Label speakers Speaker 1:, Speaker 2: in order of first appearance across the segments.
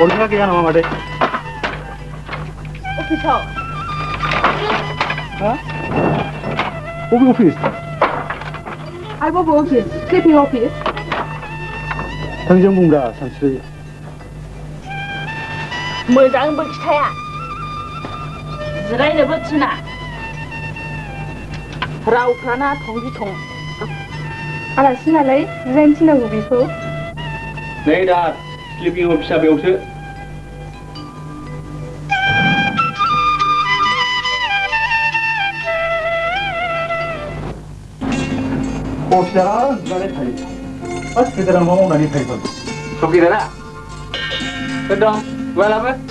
Speaker 1: 어디가 그냥 나와 말해.
Speaker 2: 오피스.
Speaker 1: 어? 오비 오피스.
Speaker 2: I will office. Sleeping office.
Speaker 1: 당정분가 산수리.
Speaker 2: 모장부 기타야. 지라이는 붙이나. 라우프라나 통지통. 알았으나래. 렌치나고 비고.
Speaker 3: 내가 슬리핑 오피스 배우스.
Speaker 1: 오피스라 나래 타이. 아, 그대랑 뭐 나니 타이선.
Speaker 3: 속이래나. 그럼 왜 라면?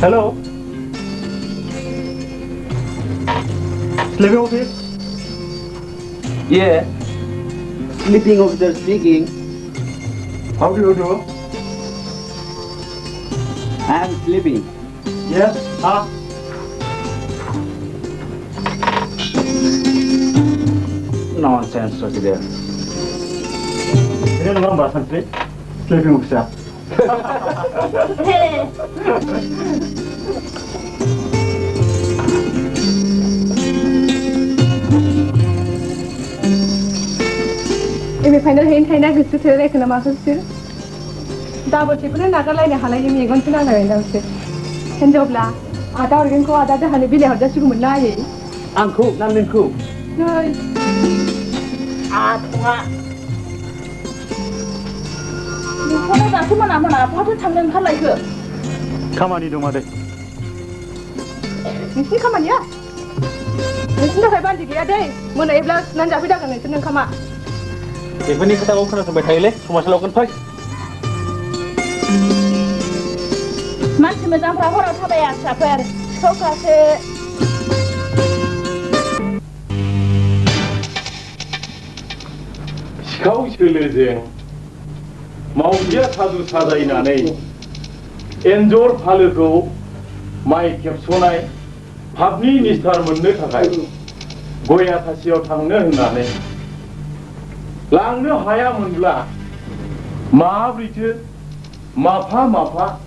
Speaker 1: Hello. Sleeping office?
Speaker 3: Yeah. Sleeping officer speaking.
Speaker 1: How do you do?
Speaker 3: I'm sleeping.
Speaker 1: Yes. Ah.
Speaker 3: Nonsense, okay there.
Speaker 1: Ini orang bahasa sih. Sleeping officer.
Speaker 2: Emi final hen thayna gustu thele kana ma khusir. Dabo chipne nagalai ne halai mi egon tuna na wenda se. Henjobla ada organ ko ada hane bile hoda sugu munna ye.
Speaker 3: Angku, naminku.
Speaker 2: Noi. Thunga. Ni da kuma na mana photo thanglen khalai ke.
Speaker 1: 가만히 좀 하대.
Speaker 2: Ni kaman ya. Ni kai ban digi ya dai. Mona ibla nan ja bida kan nen kama.
Speaker 3: Ini kita lakukan sampai Thailand, cuma lakukan first.
Speaker 2: Mansi macam perahu rasa bayar saper. Kau kasih.
Speaker 4: Kau selesai. Mau dia satu saja ini. Enjor paluku, mai kepsonai, habni nistar menne takai. Goya tasio tangne henane. Langno haya mundla. Mabrite, mapa,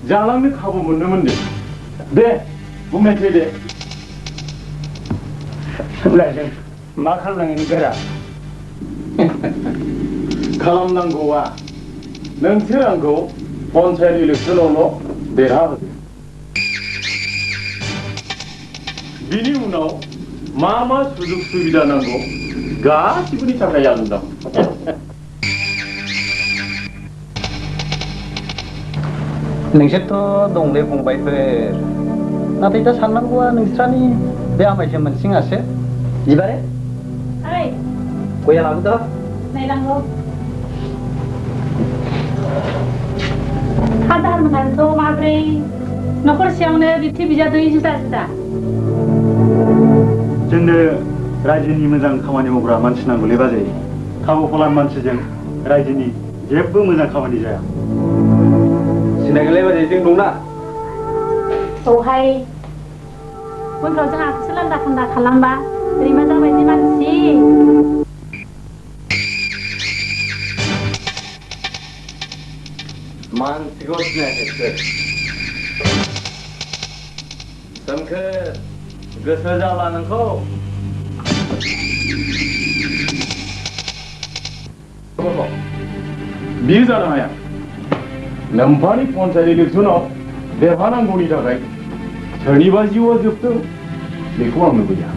Speaker 4: jalangne kabu munde. De, bumete de.
Speaker 3: Sebenarnya, makan dengan negara.
Speaker 4: Kalam nanggoa, nangtiranggo, 본사의 일렉션으로 내라하대. 미니 문화오 마마 수juk 수비라는 거 가시분이 잡아야 한다.
Speaker 3: नोंसोरथ' दंलै फंबायफोर नाथाय दा साननांगौआ नोंस्रानि बे आमायसो मोनसिङासो जिबारे
Speaker 2: Hai.
Speaker 3: गया लाबोद'
Speaker 2: Nailanggo. Hadar menganto mabri. Nokor siangnya biti bija doi juta.
Speaker 1: जोंनो रायजोनि मोजां खामानि मावग्रा मानसि नांगौलै बाजै. खाबु फलान मानसिजों रायजोनि जेबो मोजां खामानि जाया.
Speaker 3: सिनायगोनलै बाजै जों दंना
Speaker 2: औहाय उनफ्राव जोंहा सोलान्दा खान्दा खालामबा ओरैमा जाबायदि मानसि
Speaker 3: मानसिखौ सिनायाखै सोमखोर गोसो जाला नोंखौ
Speaker 4: बियो जानो हाया नोम्फानि पन्सायत इलेक्सनाव देरहानांगौनि थाखाय सोरनिबा जिउआ जोबथों बेखौ आं लुबैया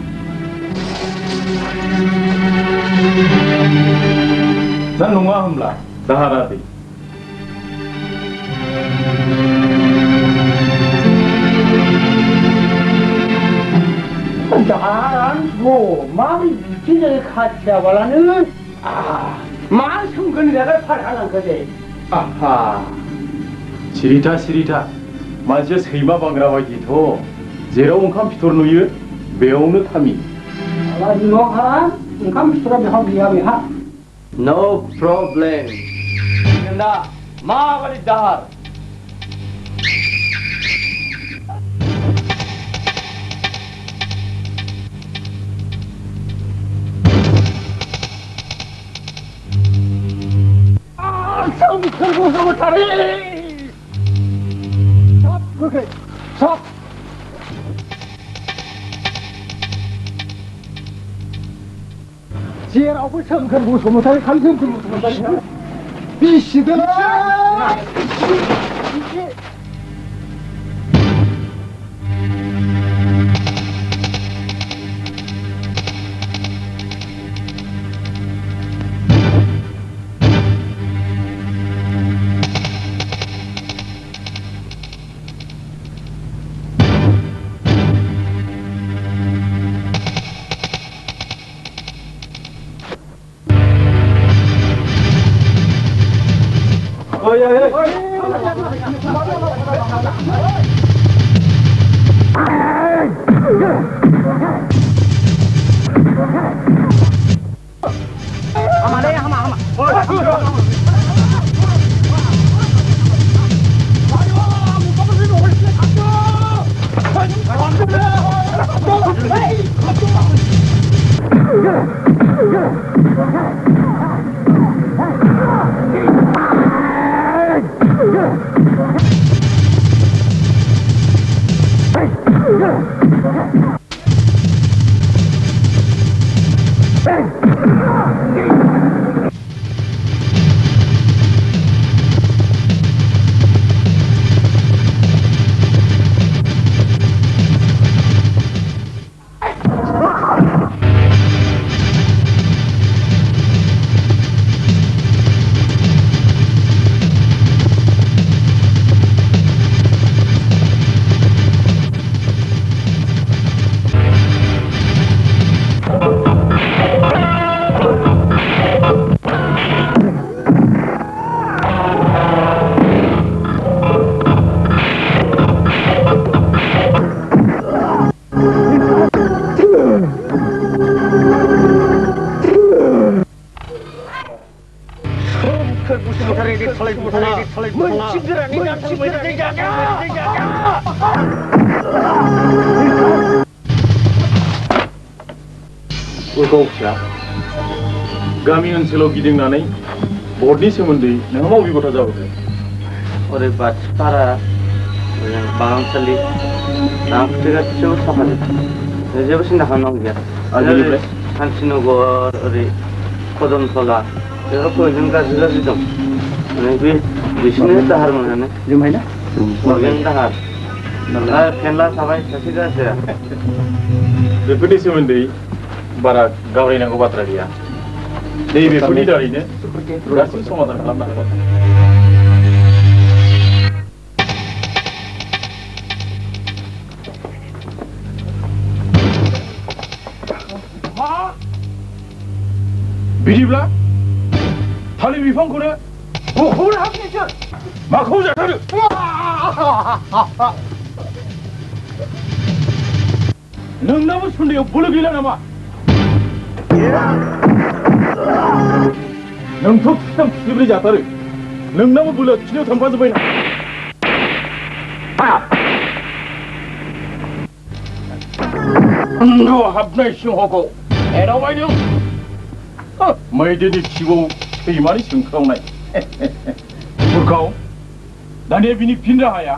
Speaker 4: दा नङा होमब्ला दाहारादै
Speaker 5: दाहारान माबोरै बिदिनो खाथियाबालानो मा सोंगोन जायगा फारहालांखो दे
Speaker 4: आहा सिरिथा मानसिया सैमा बांग्रा बायदिथ' जेराव ओंखाम फिथर नुयो बेयावनो थामि
Speaker 5: ओंखाम फिथरा बेहा गैया बेहा
Speaker 3: नो प्रब्लेम दा माबायदि दाहार
Speaker 5: मुसुम थारै सब गोख्रै सब जेरावबो सोमखोर बसुमतारी खालि सोमखोर बसुमतारी बिसिदों
Speaker 4: गामि ओनसोलाव गिदिंनानै बर्डनि सोमोन्दै नोंहा मा अभिगथा जाबोखो?
Speaker 6: ओरै बाथिपारा बागानसालि नांखुथि गासैबो साफा जोब जेबो सिन्था खालामनांगौ गैया
Speaker 4: आरो
Speaker 6: शान्तिनगर ओरै कदमतला बेफोराव जों गाज्रि दं माने बे बिसोरनो दाहार मोनानो
Speaker 5: जोंहायना
Speaker 6: हरगोन दाहार फेनला थाबाय सासे गाज्रिया
Speaker 4: बेफोरनि सोमोन्दै बारा गावरायनांगौ बाथ्रा गैया नैबेफोरनि दारैनो गासैबो समाधान खालामनो हागोन बिदिब्ला थालिर बिफांखौनो बखौनो हाबनोसो माखौ जाथारो नोंनाबो सुन्दैयाव बोलो गैला नामा नोंथ' खिथाम खिथिब्रै जाथारो नोंनाबो बोलोआ खिनायाव थांफाजोब्बाय ना हाबनाय सिंहखौ एदावबाय नों मैदेरनि खिबौ सैमानि सोंख्रावनाय बुरखाव दानिया बिनि फिन राहाया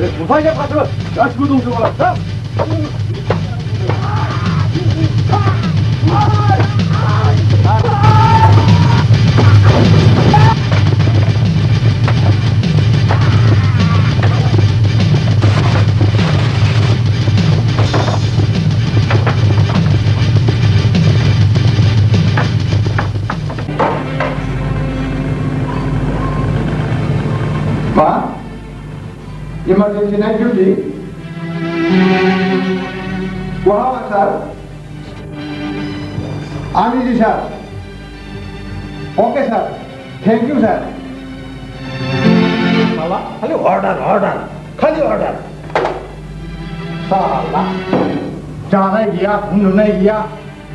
Speaker 4: बुफायजा फाथो गासिबो दंजोबो
Speaker 5: Emergency night duty. Wow, sir. I'm easy, sir. Okay, sir. Thank you, sir. Salah, खाली order. Salah. जाना गया, घूमने गया,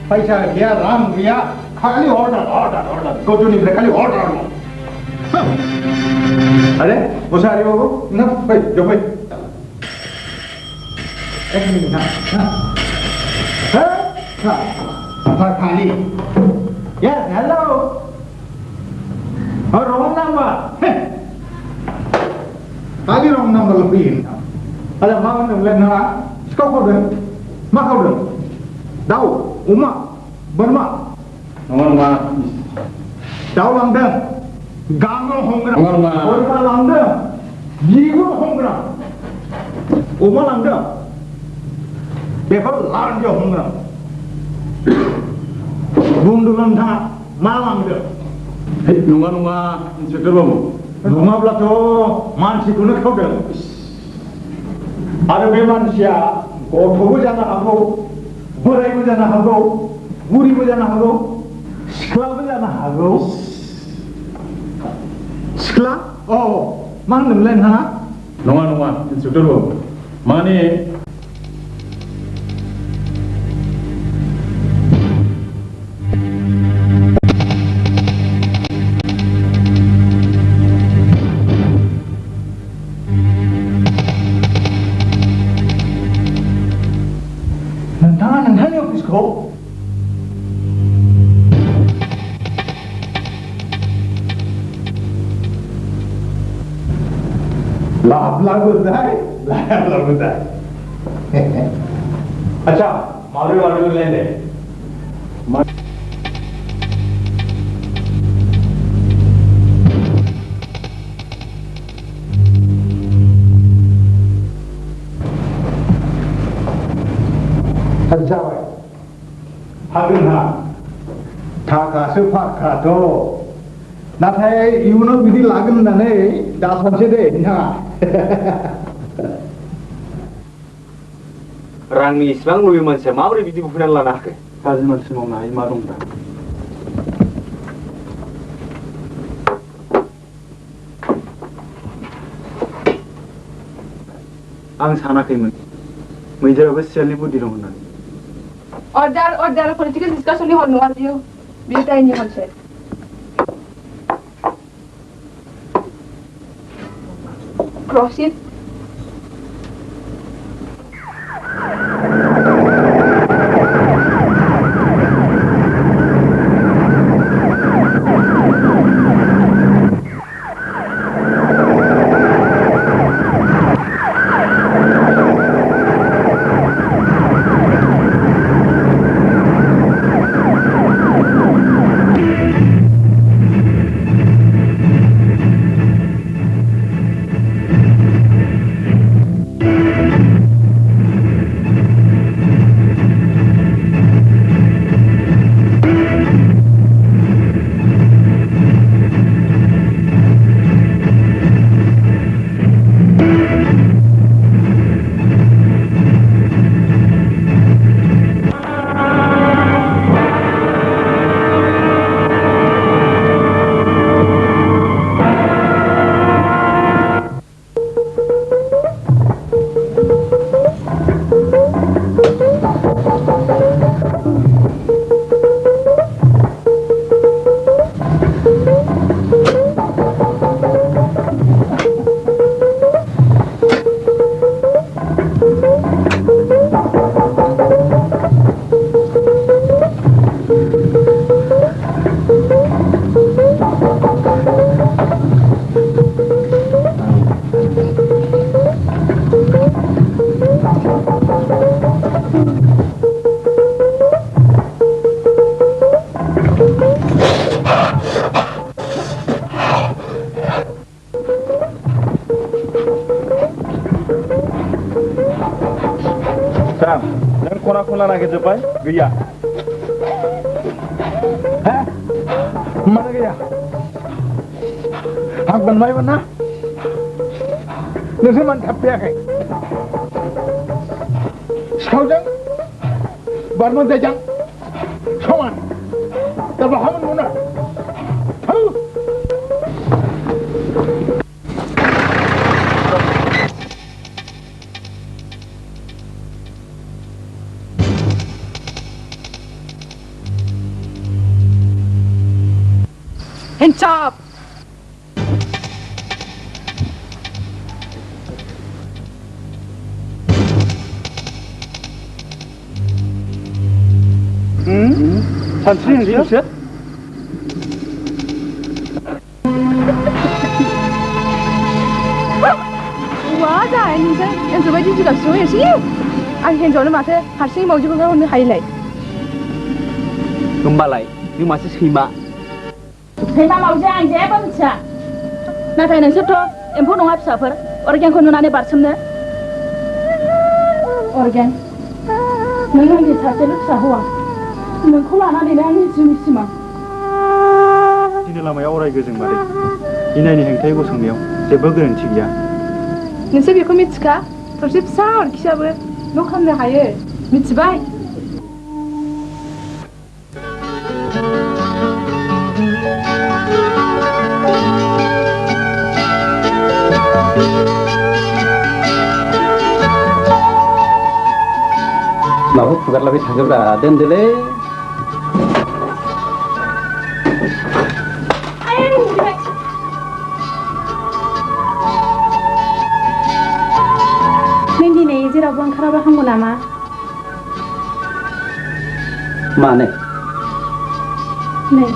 Speaker 5: पैसा गया, राम गया, खाली order. गोटुनी पे खाली order. अरे वो सारे बाबू ना भाई जो भाई एक मिनट हाँ Kali. Yes, hello. Wrong number. Kali wrong number lebih. Ada mau nungguin apa? Kau kau deng, mak kau deng. Tahu, umak, bermak.
Speaker 4: Nongol
Speaker 5: Tahu lang deng. Ganggu hongra. Orang lang deng. Jigo hongra. Umak lang deng. Dekor lang jo hongra. Bundulan thang malang deng.
Speaker 4: Hei, nunga, Inspektur Babu.
Speaker 5: Rumah belakang mansi kuna kau deng. Ada manusia, gothoबो जानो हागौ, बोरायबो जानो हागौ, बुरिबो जानो हागौ, सिख्लाबो जानो हागौ. सिख्ला? मा होनदोंमोनलाय नोंथाङा?
Speaker 4: नङा, Inspektur Babu. माने
Speaker 5: नोंथांनि अफिसखौ लाबोलाय अच्छा माबोरै लेंदे जाबाय हागोन हा थाखासो फाखाथ' नाथाय इयुनाव बिदि लागोन होननानै दासानसै दे नोंथाङा
Speaker 3: रांनि इसिबां लुबै मानसिया माबोरै बिदि बुफैनानै लानो हाखो?
Speaker 1: गाज्रि मानसि मावनो हायो मा दंब्रा? आं सानाखैमोन मैदेराबो सियालनि बुद्धि दं होननानै.
Speaker 2: Order political discussion ni honu aliyo. Biutai ni honse. Proceed.
Speaker 1: खना नागिरजोब्बाय गैया.
Speaker 5: मानो गैया? आं मोनबायमोन ना? नोंसोर मानो थाबफैयाखै? सिखावजों बारमोनजायजों समान दा बहा मोनबावनो?
Speaker 2: Hands up!
Speaker 1: सानस्रि होंसो
Speaker 2: वा जाय नोंसोर एन्जर बायदि जिगाबसिङाव एरसोयो आं हिन्जावनो माथो हारसिङै मावजिखौ हरनो हायोलाय
Speaker 3: होमबालाय नों मासे सैमा
Speaker 7: सैमा मावजि आं जेबो मिथिया नाथाय नोंसोरथ' एम्फौ नङा फिसाफोर अर्गेनखौ नुनानै बारसोमनो अर्गेन नों आंनि सासेल' फिसा हौवा नोंखौ लानानैनो आंनि जिउनि सिमां
Speaker 1: दिनै लामायाव अराय गोजों मादै इनायनि हेंथायै गसंनायाव जेबो गोरोन्थि गैया
Speaker 2: नोंसोर बेखौ मिथिखा थरसे फिसा अरखियाबो न' खालामनो हायो मिथिबाय
Speaker 6: माखौ फुगारलाबाय थाखोब्रा दोनदोलै
Speaker 7: नों दिनै जेरावबो ओंखाराबा हामगौ नामा
Speaker 6: मानो
Speaker 7: नै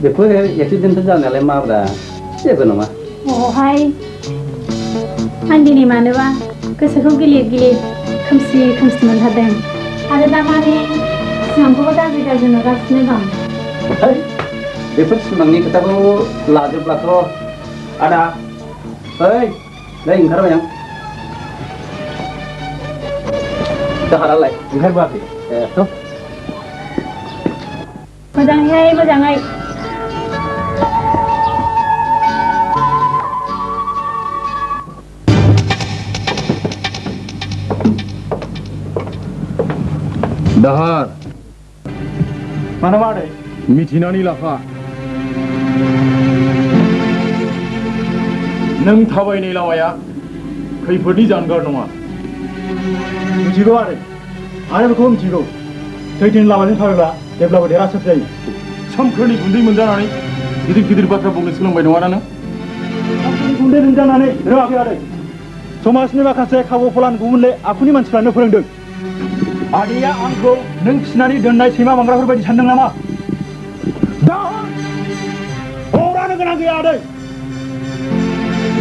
Speaker 6: बेफोर एक्सिडेन्ट जानायालाय माब्रा जेबो नङा
Speaker 7: अहाय आं दिनै मानोबा गोसोखौ गिलिर गिलिर खोमसि खोमसि मोनथारदों आरो दा माने सिमांखौबो गाज्रि गाज्रि नुगासिनो दं
Speaker 6: बेफोर सिमांनि खोथाखौ लाजोब्लाथ' आदा ओइ नै ओंखारबाय आं दाहारालाय ओंखारबोआखै
Speaker 7: मोजाङै मोजाङै
Speaker 4: दाहार
Speaker 1: मानो मादै
Speaker 4: मिथिनानै लाखा नों थाबायनाय लामाया खैफोदनि जानगार नङा
Speaker 1: मिथिगौ आरो बेखौ मिथिगौ सैथोनि लामाजों थाबायब्ला जेब्लाबो देरहासार जायो
Speaker 4: सोमखोरनि गुन्दै मोनजानानै गिदिर गिदिर बाथ्रा बुंनो सोलोंबाय नङा नों
Speaker 1: गुन्दै मोनजानानै रोङाखै आरो समाजनि माखासे खाबु फलान गुबुनले आखुनि मानसिफ्रानो फोरोंदों आदैया आंखौ नों फिसिनानै दोननाय सैमा बांग्राफोर बायदि सानदों नामा हरानो गोनां गैया आदै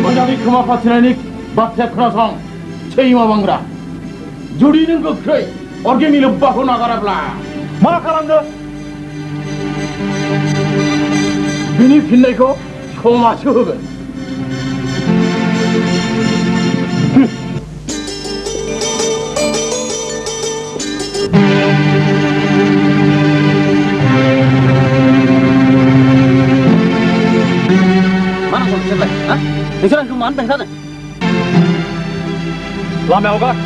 Speaker 4: मोजाङै खोमा फाथिनायनि बाथ्राया खोनासं सैमा बांग्रा जुदि नों गोख्रै अर्गेननि लोब्बाखौ नागाराब्ला
Speaker 1: मा खालामनो
Speaker 4: बिनि फिननायखौ समाजसो होगोन
Speaker 3: नोंसोर आंखौ मानो बेंथादों
Speaker 1: लामायाव गार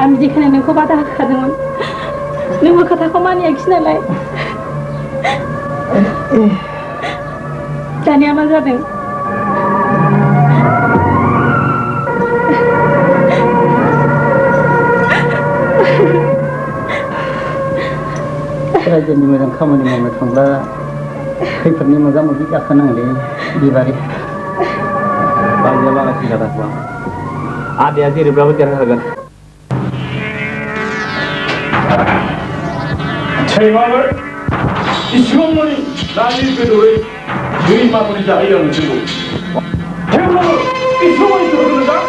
Speaker 7: आं जेखाने नोंखौ बादा होखादोंमोन नोंबो खोथाखौ मानियाखिसै नालाय दानिया मा जादों
Speaker 8: रायजोनि मोजां खामानि मावनो थांब्ला खैफोदनि मोगा मोगि जाखानांगौलै बिबारि
Speaker 3: बायदिया बारा सिन्था दाखालाम आदाया जेरैब्लाबो देरहागोन
Speaker 4: सैमाफोर इसिबांमानि नानि बेदरै दैमाफोरनि जाहैयो आं नोंसोरखौ थेवब्लाबो इसिबांमानि सोलोंनो नोंथां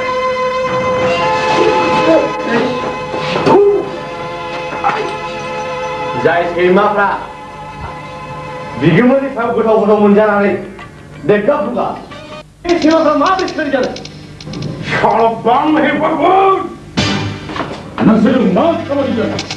Speaker 6: जाय सैमाफ्रा बिगोमानि सायाव गोथाव गोथाव मोनजानानै देरगा बुगा बे सैमाफ्रा माबोरै सोलिजानो
Speaker 4: सालाबान हेफाजाब नोंसोर मा खामानि जादों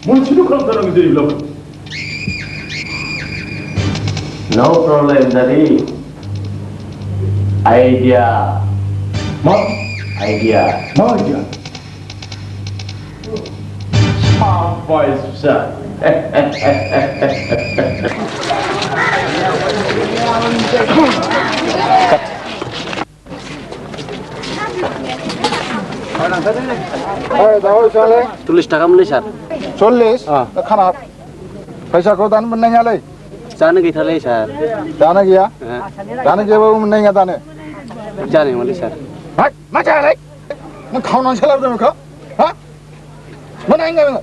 Speaker 4: मोनसेल' खालामथारनांगौ जायोब्लाबो
Speaker 6: No problem, Daddy. Idea.
Speaker 4: मा
Speaker 6: Idea.
Speaker 4: मा idea
Speaker 6: Boys, sir.
Speaker 8: Tulis taka mulai sar.
Speaker 5: 40 खाना फैसाखौ दानो मोननाय नङालै
Speaker 8: जानो गैथारलै सार
Speaker 5: दानो गैया दानो गैयाबाबो मोननाय नङा दानो
Speaker 8: जानाय नङालै सार
Speaker 5: मा जायालै नों खावनानैसो लाबोदों नोंखौ हा मोननाय नङा नोङो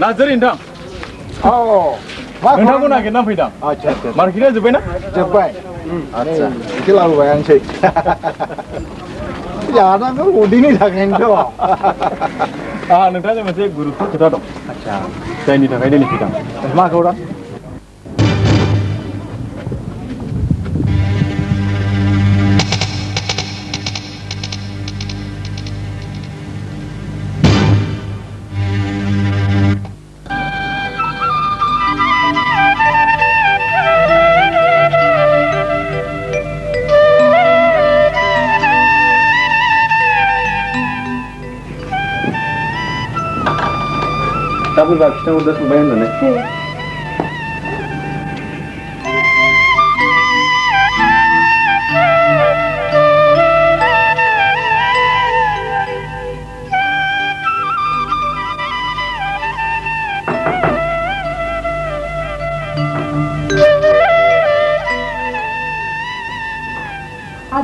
Speaker 1: नार्जारि नोंथां नोंथांखौ नागिरना फैदां मार्केटआ जोब्बायना
Speaker 5: जोब्बाय आदसा एसे लाबोबाय आंसै जानांगौ उदैनि थाखायनोथ'
Speaker 1: नोंथांजों मोनसे गुरुतथ खोथा दं जायनि थाखाय दिनै फैदां मा खौरां
Speaker 3: गाबोन लाखिनांगौ दा संबाय होननानै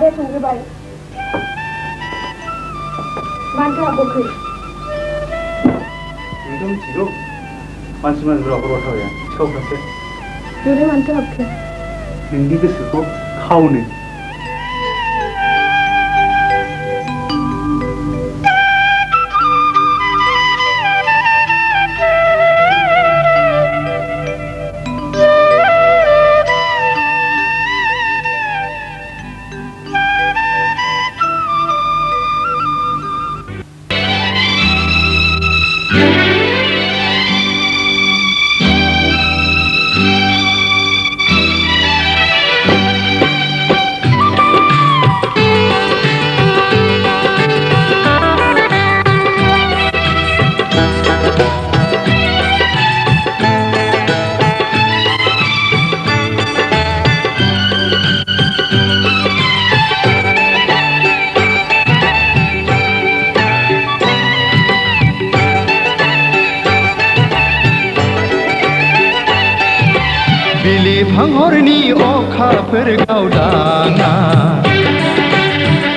Speaker 2: आदाया थांग्रोबाय मानोथो हाबबोखै
Speaker 1: नोंथ' मिथिगौ मानसि मानसिफोरा हराव थाबाया सिखावफ्रासो
Speaker 2: नोंलाय मानोथो हाबखो
Speaker 1: नोंनि गोसोखौ खावनो
Speaker 9: भांहरनि अखाफोर गावदाङा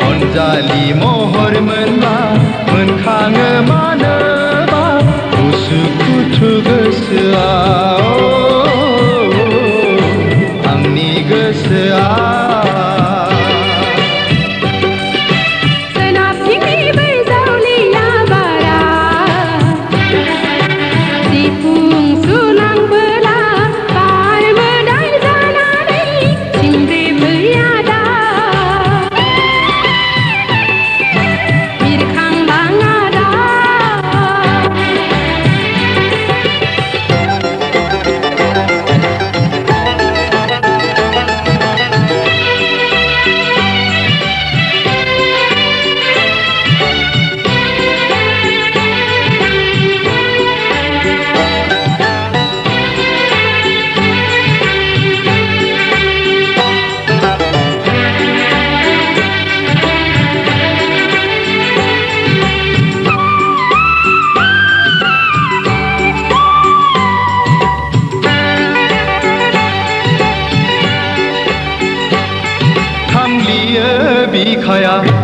Speaker 9: अनजालि महर मोनबा मोनखाङो मानोबा उसुखुथु गोसोआ आंनि गोसोआ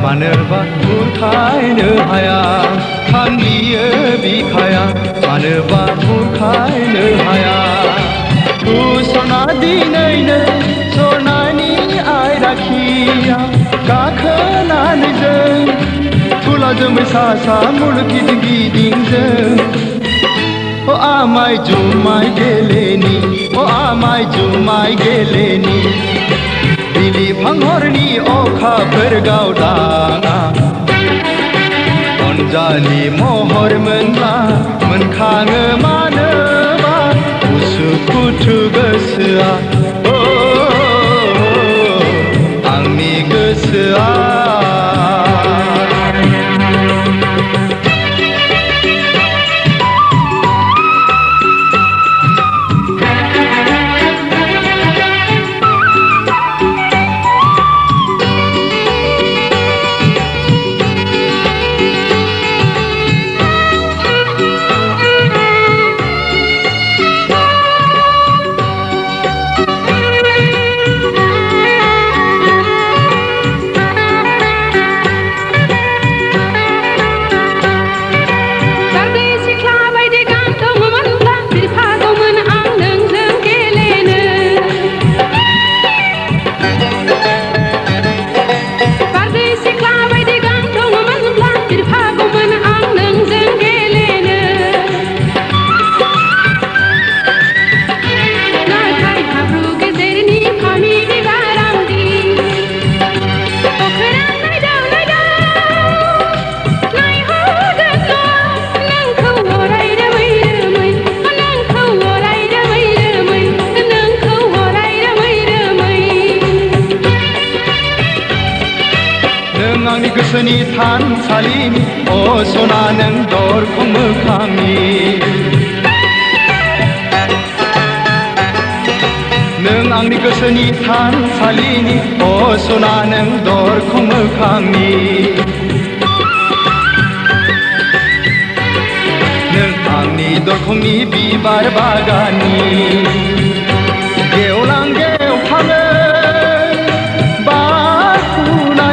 Speaker 9: मानोबा बुरखायनो हाया थांलियो बिखाया मानोबा बुरखायनो हाया सना दिनैनो सनानि आयराखिया गाखोनानै जों थुला जोमै सा सा मुलुग गिदिं गिदिंजों आमाय जुमाय गेलेनि आमाय जुमाय गेलेनि बिलि भांहरनि अखाफोर गावदाङा अनजालि महर मोनब्ला मोनखाङो मानोबा उसुखुथु गोसोआ आंनि गोसोआ गोसोनि थानसालिनि सना नों दरखं मोखांनि नों आंनि गोसोनि थानसालिनि सना नों दरखं मोखांनि नों आंनि दरखंनि बिबार बागाननि गेवलां गेवथाङो बारफुना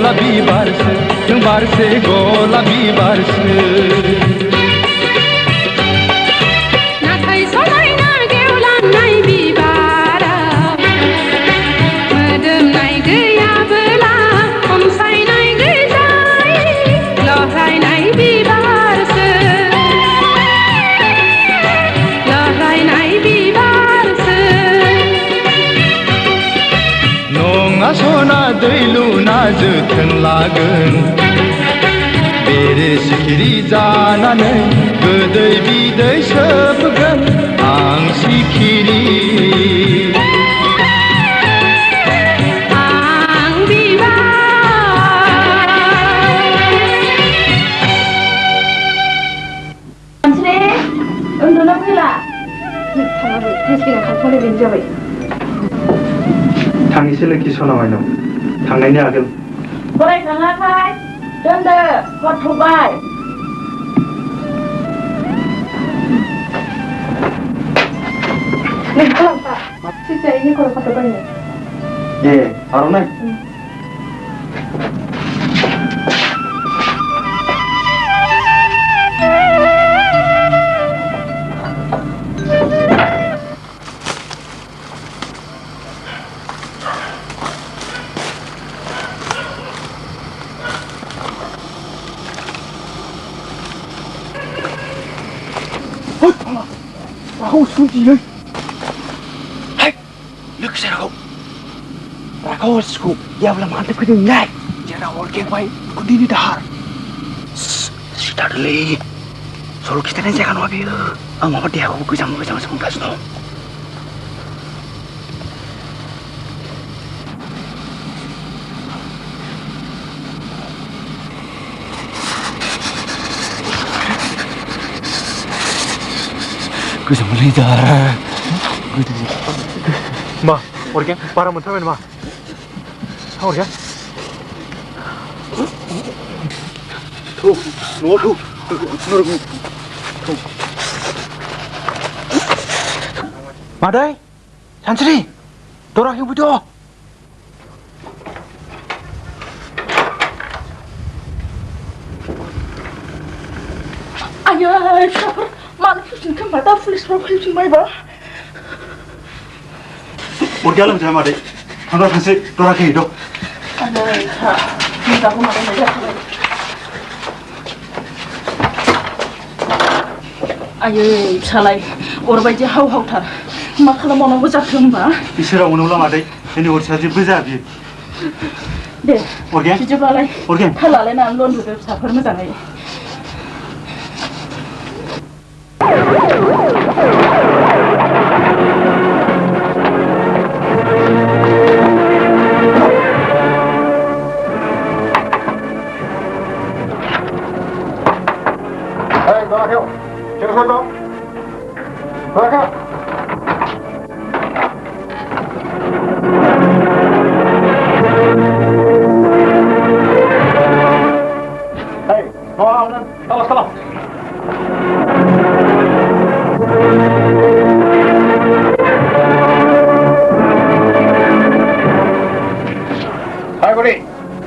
Speaker 9: गलाबी बारसो नों बारसे गलाबी बारसो
Speaker 2: नाथाय समायना गेवलांनाय बिबारा मोदोमनाय गैयाबोला खमसायनाय गैजाय लहरायनाय बिबारसो लहरायनाय बिबारसो
Speaker 9: नङा सना दै लुना जोथोन लागोन बेरे सिखिरि जानानै गोदै बिदै सोबगोन आं सिखिरि
Speaker 2: आं बिबार
Speaker 7: सानस्रि उन्दुनो फैला
Speaker 2: थाङाबो टेस्टिना खालामनाय बेनो जाबाय
Speaker 1: थांनोसै लोखि सना माइनाव थांनायनि आगोल
Speaker 7: फरायखाङाखै दोनदो हरथ'बाय
Speaker 2: नों खालामफा सिस्टारनि खर' खाथ'बायनो
Speaker 1: ए आर'नाइ Rago sujiलै hai लोगोसे रागाव हरसिखौ याब्ला मानोथो फैदों नोंलाय जेराव अरगेंबाय गुदिनि दाहार सिथारलै सल' खिथानाय जायगा नङा बेयो आं माबा देहाखौ गोजांसो मोनगासिनो दं गोजांलै दा मा अरगें बारा मोनथारबाय नामा अरगें न'आव मादै सानस्रि दरा खेवफैद'
Speaker 10: आयै फिसाफोर मानो फैफिनखो होनबा दा पुलिसफ्रा फैफिनबायबा
Speaker 1: अरगेंआ लोमजाबाय मादै थांना थांसै दरा खेवहैद'
Speaker 10: आयै फिसा मोजांखौ माबानाय जाखाबाय आयै फिसालाय अरबायदि हाव हावथार मा खालामबावनांगौ जाखो होनबा
Speaker 1: इसोरा अनोब्ला मादै जोंनि अरसिया जेबो जाया बियो
Speaker 10: दे
Speaker 1: अरगें
Speaker 10: बिदिब्लालाय
Speaker 1: अरगें
Speaker 10: थाल लालायनानै उन्दुदो फिसाफोर मोजाङै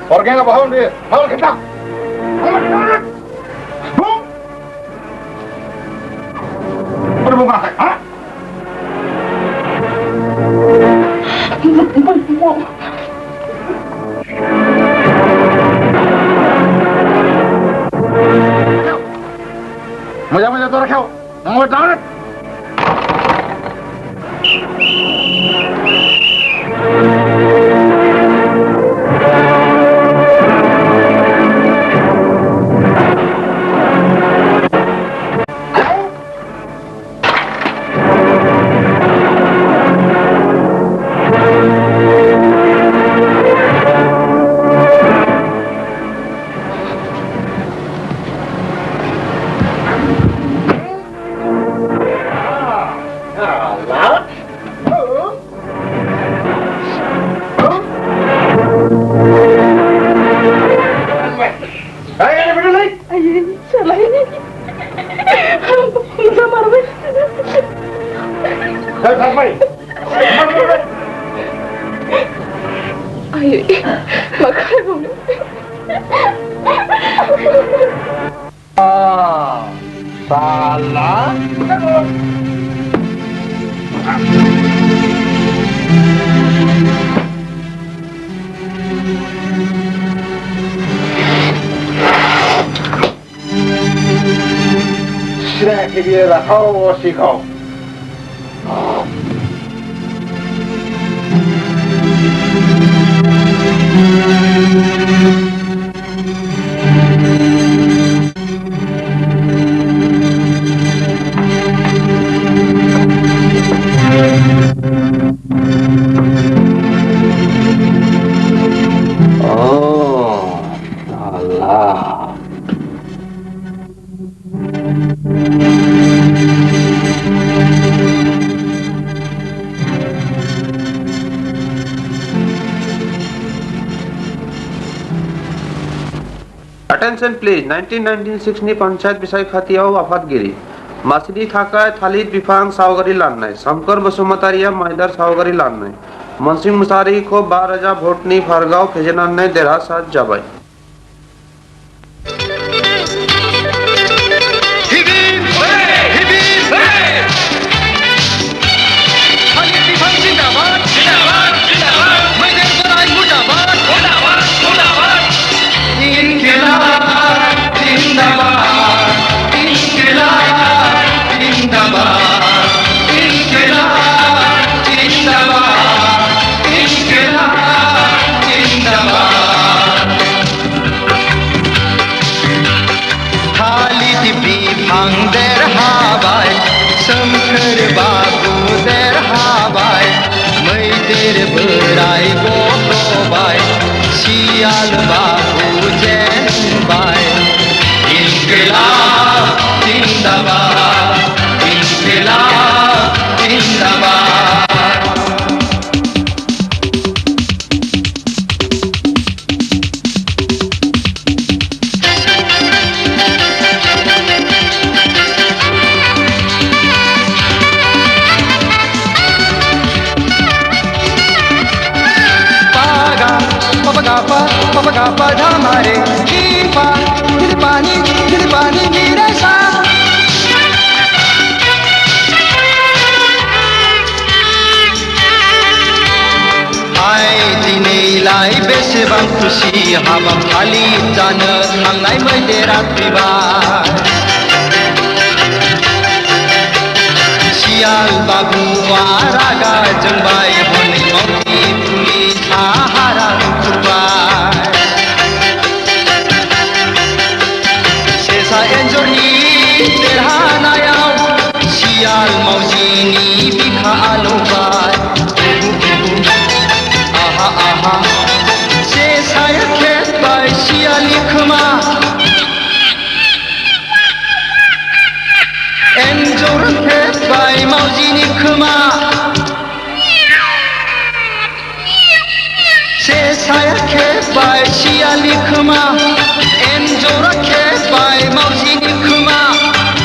Speaker 5: Orangnya bohong dia, mau kita. Berbunga, ha? Macam tu orang kau, mau tahu?
Speaker 6: Salah. Sudah kira kau si kau. Oh, salah.
Speaker 11: Attention please, 1996 ni panchayat bisai khatiau afatgiri. Masidi thakai Thalit Bifang Saugari Lannai, Samkar Basumataria Maidar Saugari Lannai. Mansing Musari ko 12,000 vote ni Fargao Fejanan ne Derha Sat Jabai.
Speaker 9: Berai bodo bai, sial bahu jen bai. Inkilab zindabad, inkilab zindabad. Papa gapa dhamare, kipa, dili pani mirasa. Hai dini lai besebang khusi habang khali jana thangnai maidera tiba. Sial babu waraga jengbai honi mauti pulis haharang kurban. Sesa enjorni terhanayau sial maujini bikha alubai. Aha aha sesa yaket bai sial ikhma. Enjor ket bai maujini khma. Saya kepai siali khma, enjora kepai maujini khma.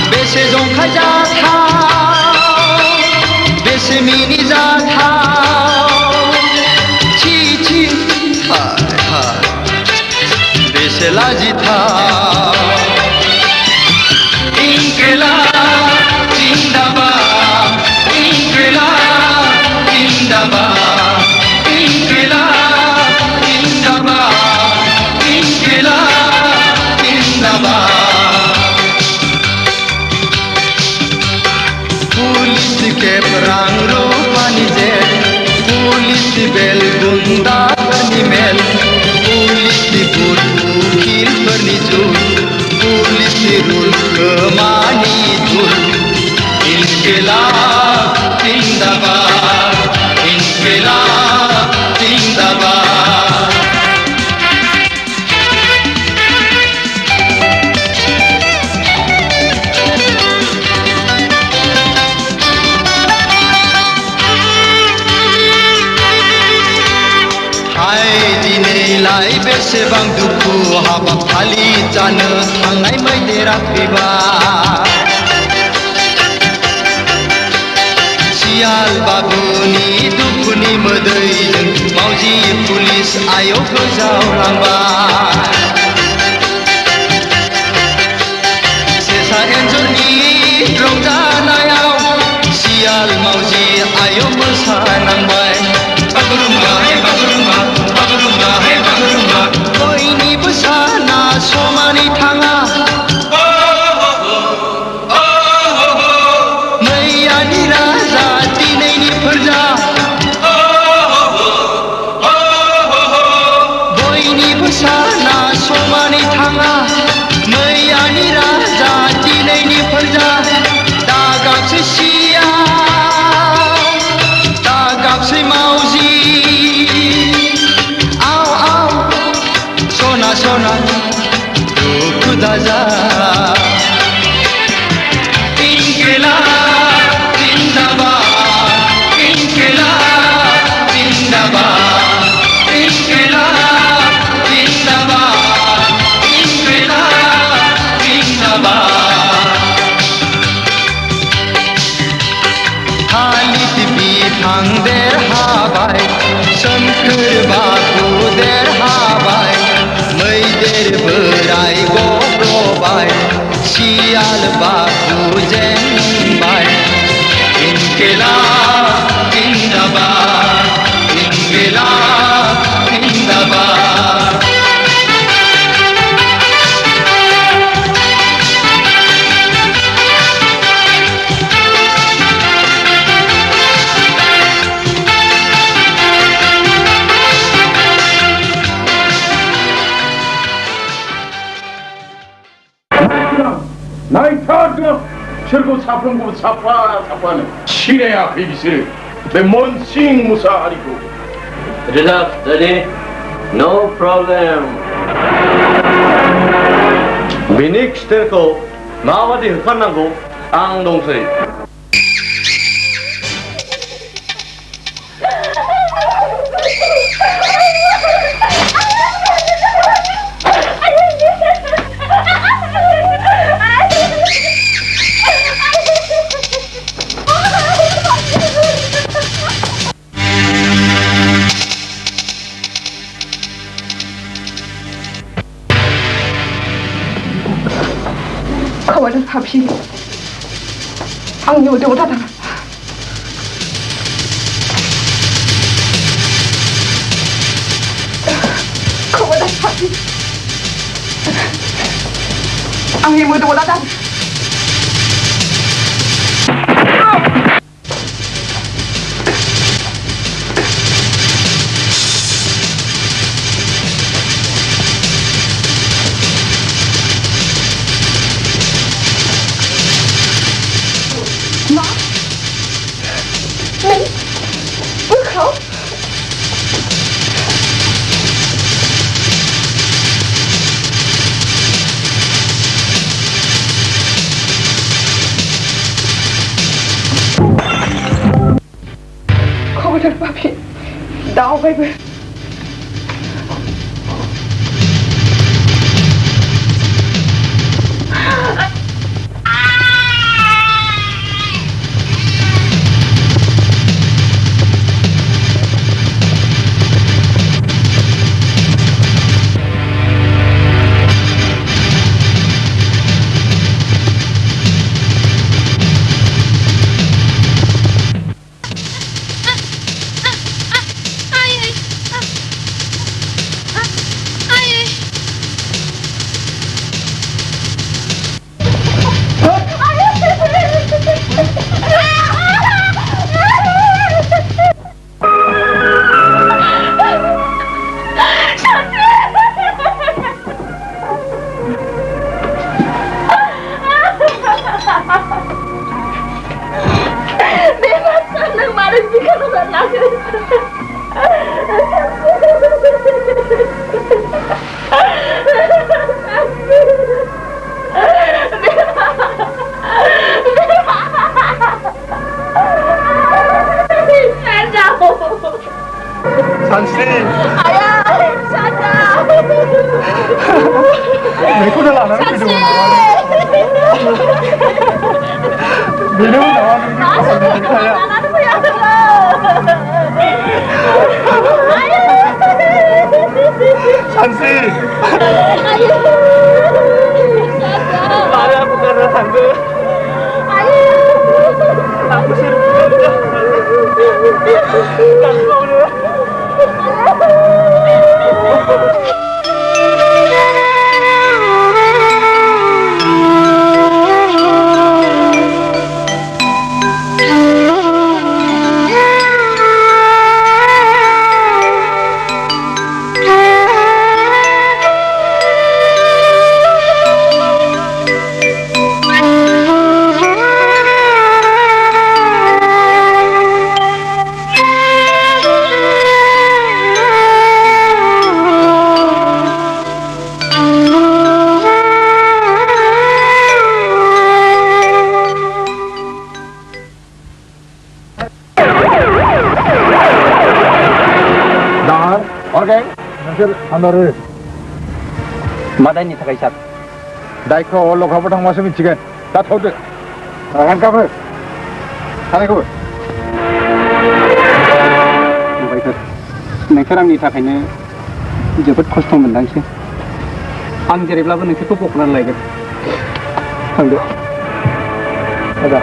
Speaker 9: Bese jongkai jathau, bese mini jathau. Chi chi, hai hai, bese laji thau. Inkilab zindabad, inkilab zindabad, inkilab. Pulis ke perang rupani jet, pulis bel gunda bernimel, pulis bur ukil bernijul, pulis rul kemani jul. Inkilab zindabad, inkilab zindabad. Lai besebang duku habang khali jana thangnai maidera tiba. Sial babuni dukuni madai mauji pulis ayo gojau langbai. मोसा एन्जरनि रंजानायाव सियाल मावजि आयौ मोसानांबाय बागुरुम्बा हे बागुरुम्बा बागुरुम्बा हे बागुरुम्बा बयनिबो साना समानै थाङा मैयानि राजा दिनैनि फोरजा बयनिबो साना समानै थाङा मैयानि राजा दिनैनि फोरजा दा गाबसै सियाल दा गाबसै मावजि आव आव सना सना दुखु दाजा इनकिलाब जिन्दाबाद इनकिलाब जिन्दाबाद इनकिलाब जिन्दाबाद इनकिलाब जिन्दाबाद थालिर बिफां देरहाबाय सोमखोर बाथौ देरहाबाय मैदेर बोराय गब्लबाय सियाल बाथौ जेनबाय इनकिलाब जिन्दाबाद इनकिलाब जिन्दाबाद
Speaker 4: 나이타드 철고 사품고 사파는 치레야 비비스 내 먼싱 무사하리고
Speaker 6: Relax, Daddy. No problem. 비닉 스텔코 마와디 흑판난고 앙동서이
Speaker 2: खबर भाभी आंनि उदैयाव दादा खबर भाभी आंनि मोदोमाव दादा भाभी दाव बायबो
Speaker 6: Marah bukan
Speaker 3: tangga. Aku sih. Kasih mau deh.
Speaker 5: 하나를
Speaker 8: 마다니 타가이샷
Speaker 5: 다이커 얼로 가보당 와서 미치게 다 터득 한갑을 하나고
Speaker 8: नोंसोर थाखायनो जोबोद खस्थ' मोनदांसै आं जेरैब्लाबो नोंसोरखौ बख'नानै लायगोन थांदो आदा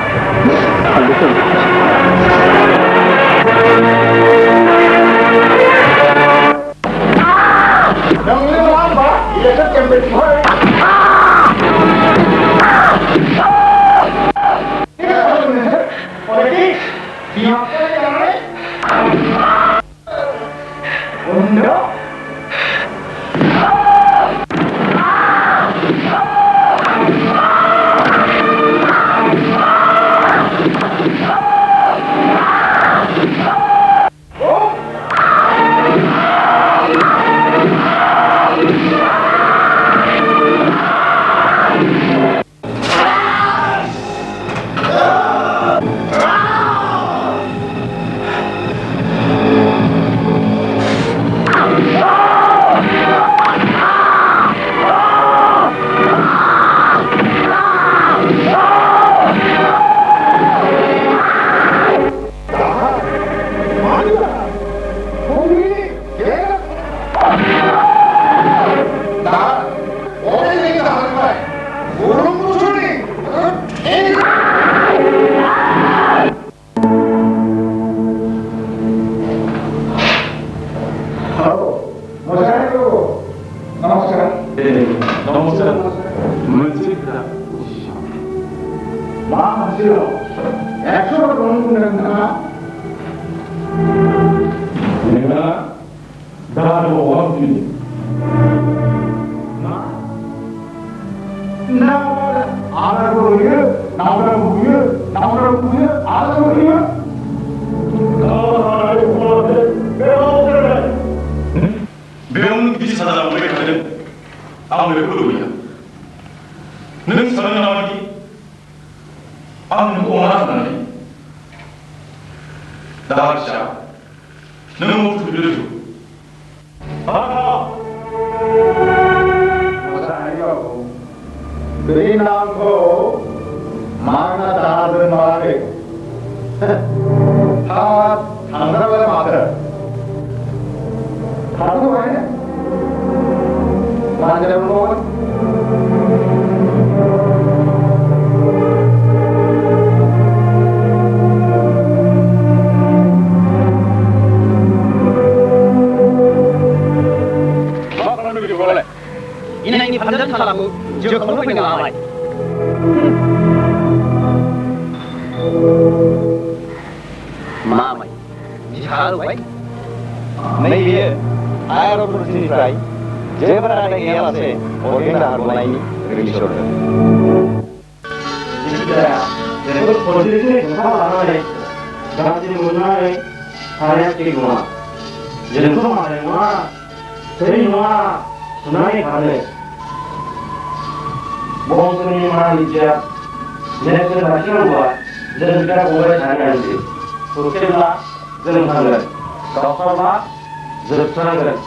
Speaker 8: Enaini Phanjari salahku, jauh kalau pengen ngalai. Mamai, jihad baik. Maybe I don't know this right. Jebra ada yang ala se, orang dah harbolai ni release order. Jika jadi posisi ni sama lah ni, jadi munai hari ini guna. Jadi semua ada guna, seri guna. Sunai kane, bangsa ni mana dia, nenek bahasa luar, jadi kita boleh cari nanti. Sukses jadi sangat, kau jadi sangat.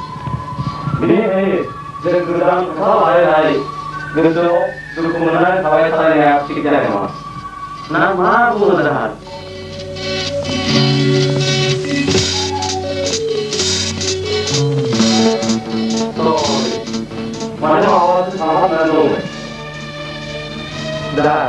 Speaker 8: Ini jadi kerjaan kalau ada gitu, kemudian kawai saya yang sikit aja mas. Nama bukan ada. Mana awal sama dengan dong. Dah.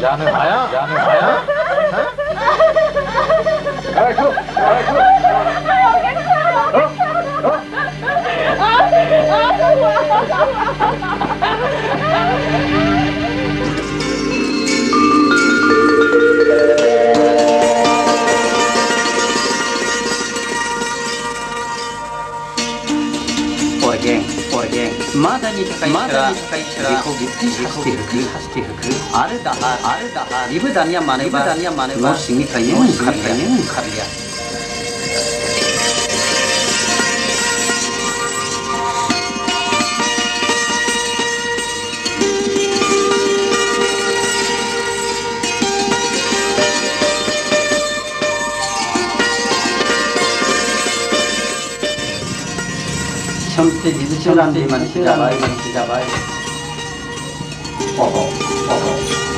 Speaker 3: जानो हाया
Speaker 12: मादानि थाखाय बेखौ सास्ति होखो आरो दाहार बेबो दानिया मानोबा न' सिंनिफ्रायनो ओंखारलिया समस्ते जिबो मानसि जाबाय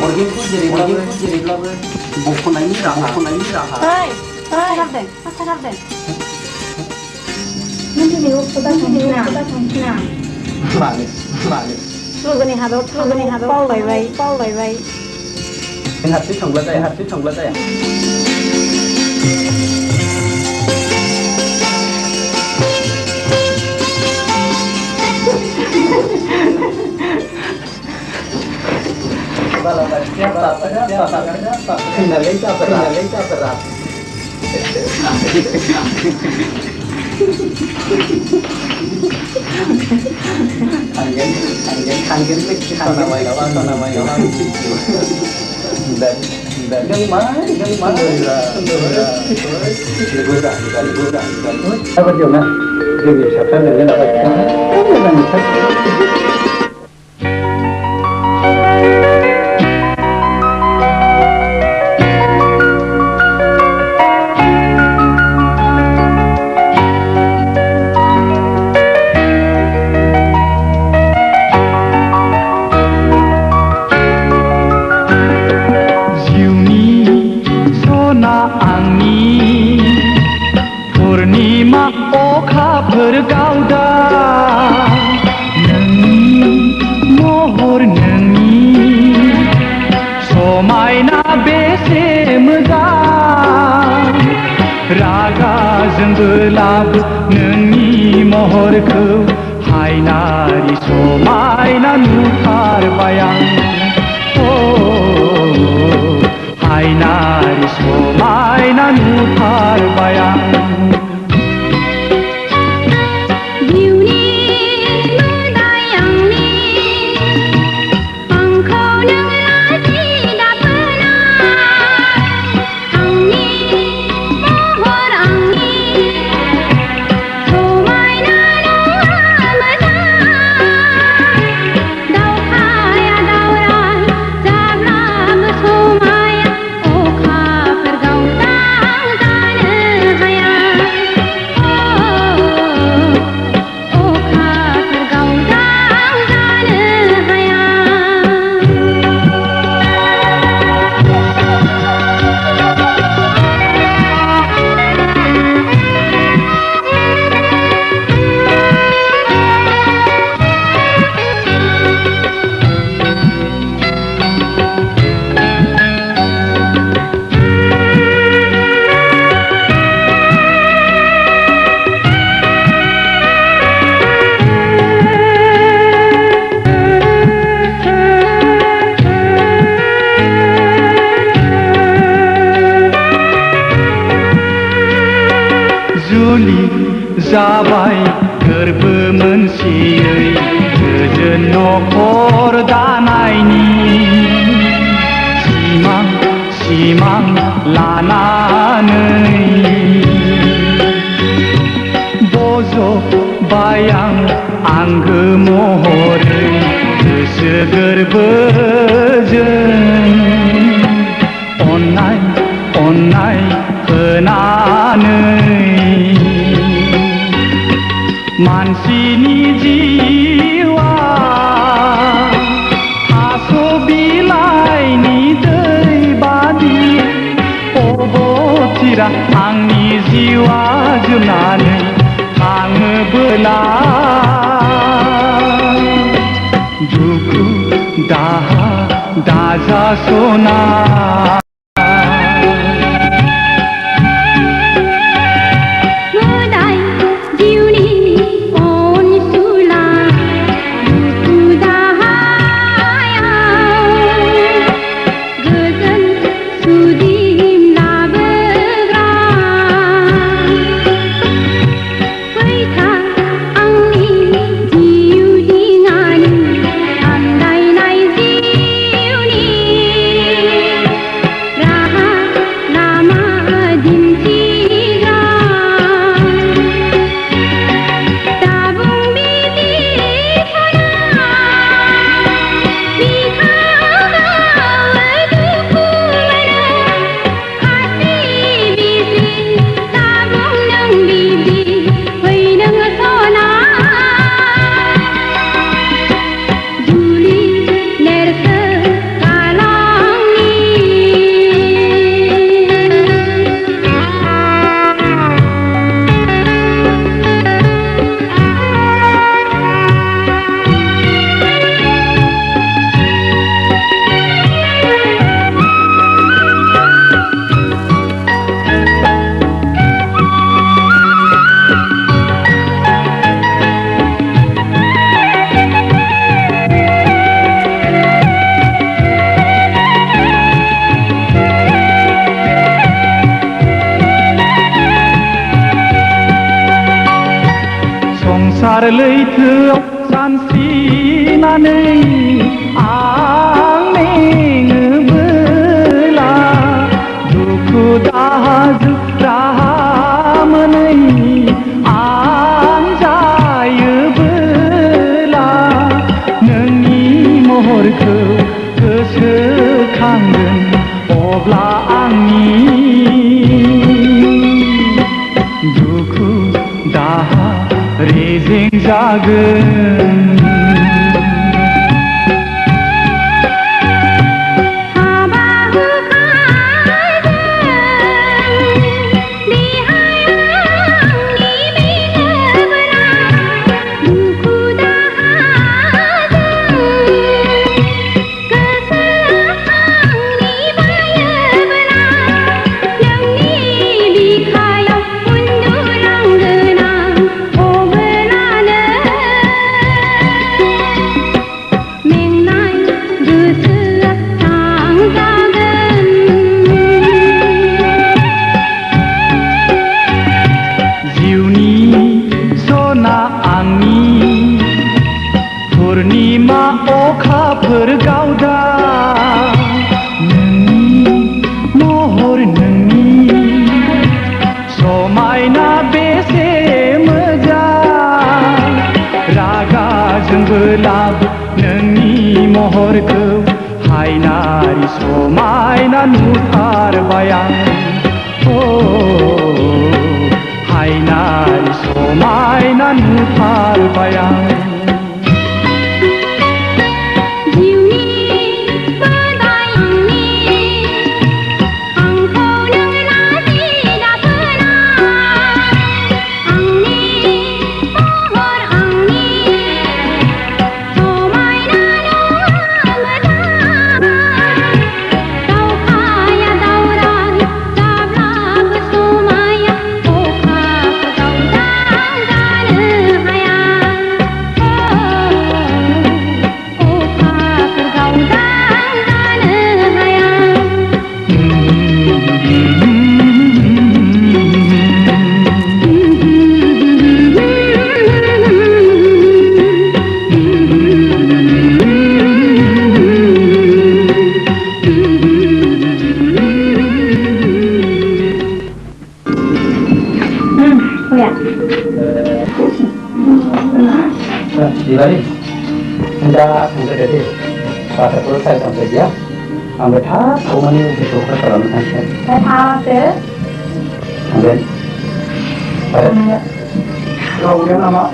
Speaker 12: अर्गेनखौ जेरैब्लाबो बख'नायनि राहा
Speaker 7: लोगोनि हादर बावलायबाय
Speaker 12: हारसिं थांब्ला जाया
Speaker 9: जाबाय गोरबो मोनसेयै गोजोन न'खर दानायनि सिमां लानानै बज'बाय आं आंगो महरै गोसो गोरबोजों अननाय होनानै मानसिनि जिउआ थास' बिलाइनि दै बादि अबथिरा आंनि जिउआ जोबनानै थाङोबोला दुखु दाजा सना संसार लैथोआव सानस्रिनानै आं मेङोबोला दुखु दाहाजों राहा मोनै आं जायोबोला नोंनि महरखौ गोसोखांगोन अब्ला आंनि दुखु दाहा रेजें जागोन पूर्णिमा अखाफोर गावदा नोंनि महर नोंनि समायना बेसे मोजां रागा जोंबोलाबो नोंनि महरखौ हायनारि समायना नुथारबाय आं हायनारि समायना नुथारबाय आं
Speaker 12: Dibalik, hendak menjadi pada selesai sampai dia, ambil tak, kau mana besok kalau nanti.
Speaker 2: Tak ada.
Speaker 12: Ambil. Kau udah nama.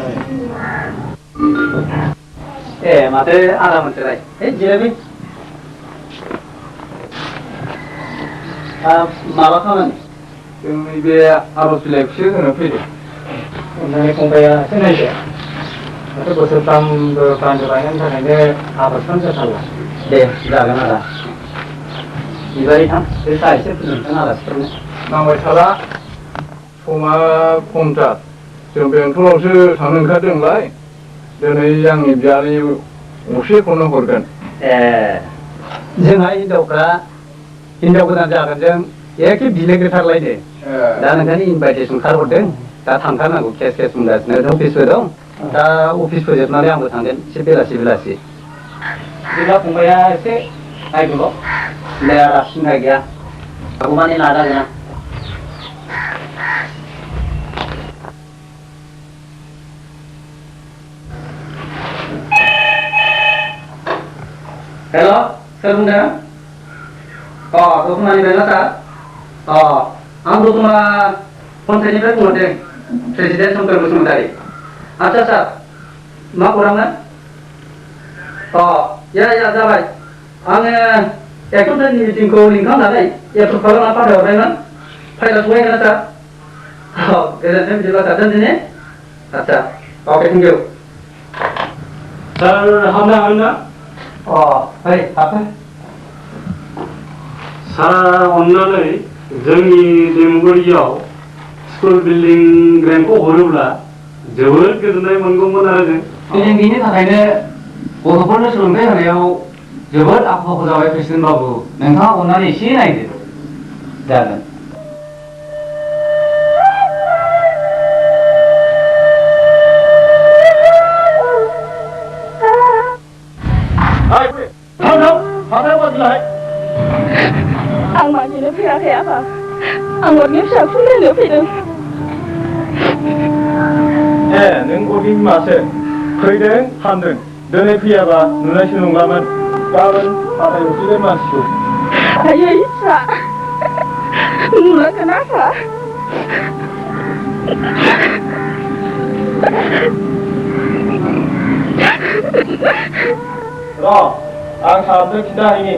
Speaker 12: Mata alam mencerai. Jelebi. Malah kawan. Ini dia harus seleksi dengan pilih. Ini kompaya sengaja. Itu bosan ke kanjurangan karena dia harus kan salah. दे जागोन आदा बिबारि थां बे सा एसे फुदुंथों आलासिफोरनो
Speaker 5: नांबाय थाला समा खमथार जों बेंथलावसो थांनो ओंखारदोंलाय दिनै आंनि बियानै असेखौनो हरगोन
Speaker 12: ए जोंहा हिनजावफ्रा हिनजाव गोदान जागोन जों एखे बिलाइग्रोथारलायनो दा नोंथांनि इनभाइटेसन कार्ड हरदों दा थांथारनांगौ केस बुंगासिनो अफिसबो दं दा अफिस फोजोबनानै आंबो थांगोन एसे बेलासि बिदिब्ला फंबाया एसे नायदोल' दे आदा सिन्था गैया हागौमानि नाजागोन आं हेल' सोर बुंदों दतमानिफ्राय ना सार आं दतमा पन्सायतनिफ्राय बुंहरदों प्रेसिडेन्ट शंकर बसुमतारी आच्छा सार मा खौरांमोन या जाबाय आङो एकाउन्टेन्टनि मिटिंखौ लिंक खालामनानै एप्रुभ खालामना फाथायहरबायमोन फाइलआ सहैगोन ना सार गोजोन्थों बिदिब्ला सार दोनदिनि आच्छा अके थेंक इउ
Speaker 3: सार हाबनो हागोन ना
Speaker 12: फै हाबफै
Speaker 3: सारा अन्नानै जोंनि देमगुरियाव स्कुल बिल्डिं ग्रेन्टखौ हरोब्ला जोबोद गोजोननाय मोनगौमोन आरो जों
Speaker 12: बिनि थाखायनो गथ'फोरनो सोलोंथाइ होनायाव जोबोद आखा फाखा जाबाय प्रेसिडेन्ट बाबु नोंथाङा अननानै एसे नायदो जागोन
Speaker 10: आं मानिनो फैयाखै आफा आं अरनि फिसाखौ नायनो फैदों
Speaker 1: ए नों अरनि बिमासो फैदों हामदों दिनै फैयाबा नुनायसो नंलामोन गाबोन फाथायहरसैलाय मानसिखौ
Speaker 10: आयै फिसा नुलांगोन आफा
Speaker 1: र' आं सारनो खिन्थाहैनि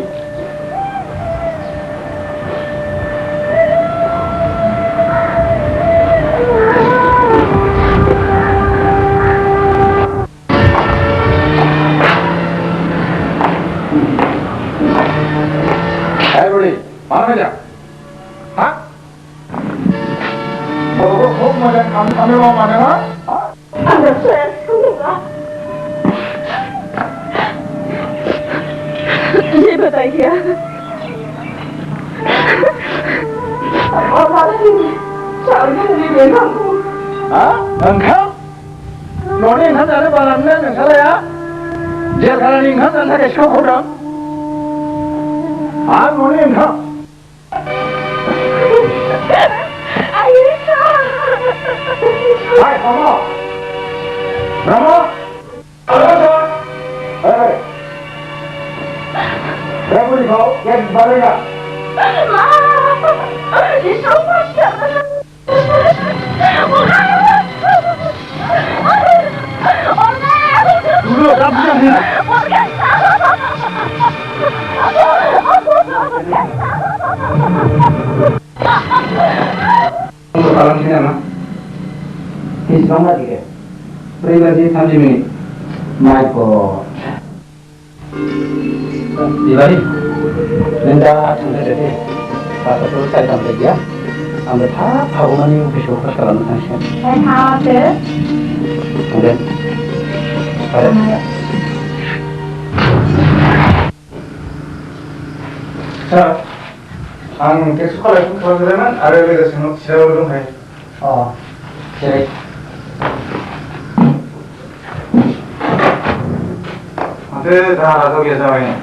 Speaker 5: mana aja? Hah? Kalau kok macam kami mau mana?
Speaker 10: Ada saya semua. ये बताइए और वाला चावल के लिए लेना
Speaker 5: हाँ नंखा नोने नंखा जाने बालामने नंखा लाया जेल खाना नंखा जाने ऐसा होता हाँ नोने नंखा Hai, Rama. Rama. Hei. Kamu di kau, yang balik tak?
Speaker 10: Itu macam.
Speaker 5: Dulu, dah ni.
Speaker 12: Salam sini ama. Islam lagi ke? Pribadi 30 menit. My God. Dibari. Nenda tangga deh. Pasal tu saya sampai dia. Ambil tahu mana yang besok kalau nanti.
Speaker 7: Saya tahu deh.
Speaker 12: Kemudian. Ada.
Speaker 5: Sir, ang kesu kalau pun kalau zaman ada lagi semua siapa belum hai.
Speaker 12: Jadi.
Speaker 5: Ada dah atau biasa ini.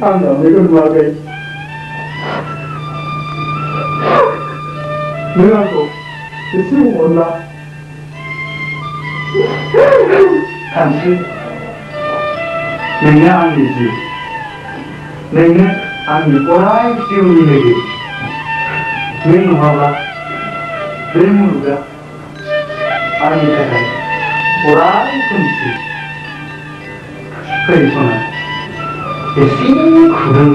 Speaker 5: Anda mereka sebagai mengaku sesuatu kansi nengnya ambisi nengnya
Speaker 12: आंनि अराय जिउनि लोगो नों नङाब्ला बे मुलुगा आंनि थाखाय अराय खोमसि फै सना एसे खुदुं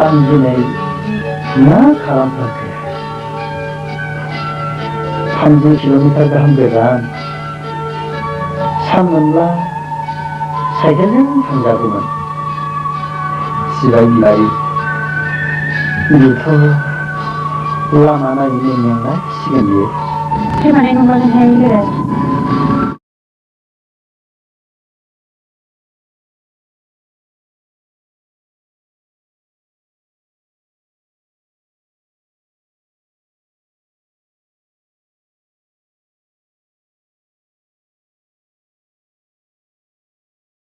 Speaker 12: आं दिनै मा खालामफ्लांखो 30 किल'मिटार गाहाम गोजान सान मोनब्ला साइकेलजों थांजागौमोन सिबाय बिलारि बेथ' लामा नायै मेंनांसिगोन बियो
Speaker 7: फैमानाय नंलाजोंहाय लोगो